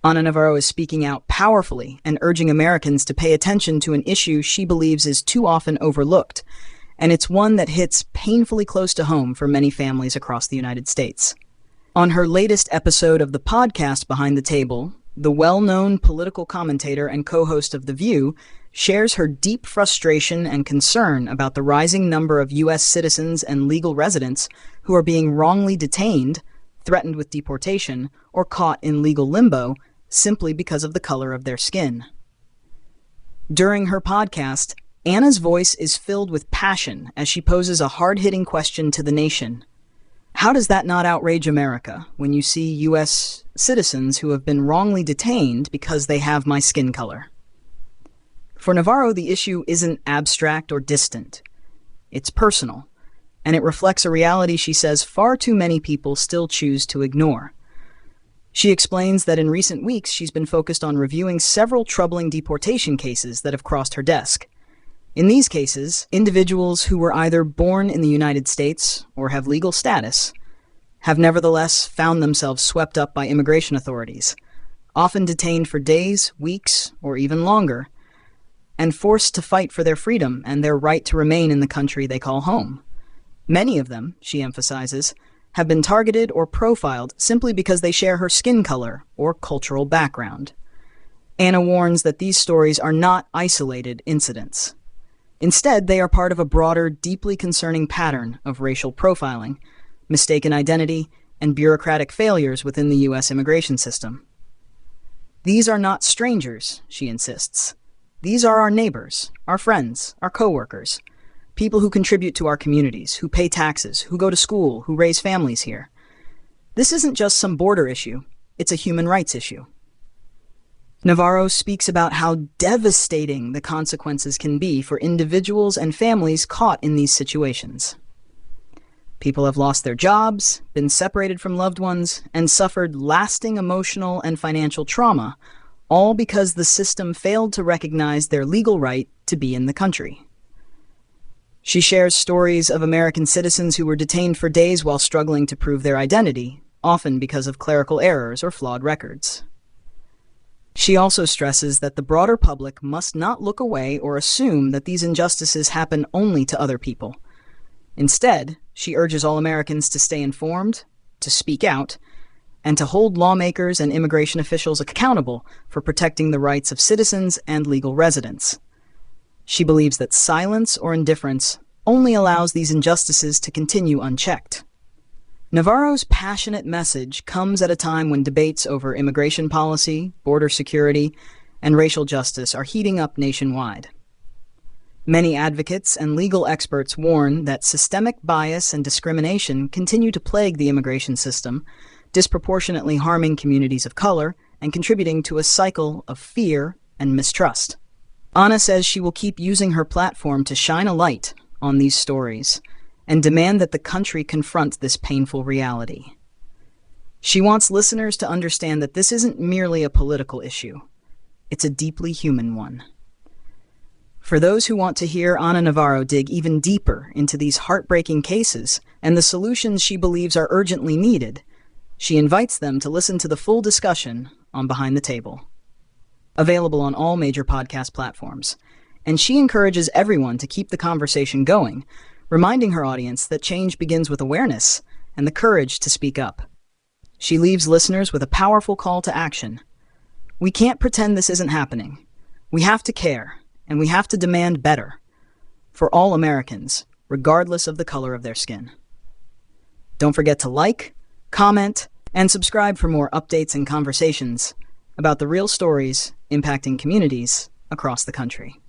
Ana Navarro is speaking out powerfully and urging Americans to pay attention to an issue she believes is too often overlooked, and it's one that hits painfully close to home for many families across the United States. On her latest episode of the podcast Behind the Table, the well-known political commentator and co-host of The View shares her deep frustration and concern about the rising number of U.S. citizens and legal residents who are being wrongly detained, threatened with deportation, or caught in legal limbo simply because of the color of their skin. During her podcast, Anna's voice is filled with passion as she poses a hard-hitting question to the nation. How does that not outrage America when you see U.S. citizens who have been wrongly detained because they have my skin color? For Navarro, the issue isn't abstract or distant. It's personal, and it reflects a reality she says far too many people still choose to ignore. She explains that in recent weeks she's been focused on reviewing several troubling deportation cases that have crossed her desk. In these cases, individuals who were either born in the United States or have legal status have nevertheless found themselves swept up by immigration authorities, often detained for days, weeks, or even longer, and forced to fight for their freedom and their right to remain in the country they call home. Many of them, she emphasizes, have been targeted or profiled simply because they share her skin color or cultural background. Anna warns that these stories are not isolated incidents. Instead, they are part of a broader, deeply concerning pattern of racial profiling, mistaken identity, and bureaucratic failures within the U.S. immigration system. These are not strangers, she insists. These are our neighbors, our friends, our co-workers, people who contribute to our communities, who pay taxes, who go to school, who raise families here. This isn't just some border issue, it's a human rights issue. Navarro speaks about how devastating the consequences can be for individuals and families caught in these situations. People have lost their jobs, been separated from loved ones, and suffered lasting emotional and financial trauma, all because the system failed to recognize their legal right to be in the country. She shares stories of American citizens who were detained for days while struggling to prove their identity, often because of clerical errors or flawed records. She also stresses that the broader public must not look away or assume that these injustices happen only to other people. Instead, she urges all Americans to stay informed, to speak out, and to hold lawmakers and immigration officials accountable for protecting the rights of citizens and legal residents. She believes that silence or indifference only allows these injustices to continue unchecked. Navarro's passionate message comes at a time when debates over immigration policy, border security, and racial justice are heating up nationwide. Many advocates and legal experts warn that systemic bias and discrimination continue to plague the immigration system, disproportionately harming communities of color and contributing to a cycle of fear and mistrust. Anna says she will keep using her platform to shine a light on these stories and demand that the country confront this painful reality. She wants listeners to understand that this isn't merely a political issue. It's a deeply human one. For those who want to hear Ana Navarro dig even deeper into these heartbreaking cases and the solutions she believes are urgently needed, she invites them to listen to the full discussion on Behind the Table. Available on all major podcast platforms, and she encourages everyone to keep the conversation going, reminding her audience that change begins with awareness and the courage to speak up. She leaves listeners with a powerful call to action. We can't pretend this isn't happening. We have to care, and we have to demand better for all Americans, regardless of the color of their skin. Don't forget to like, comment, and subscribe for more updates and conversations about the real stories impacting communities across the country.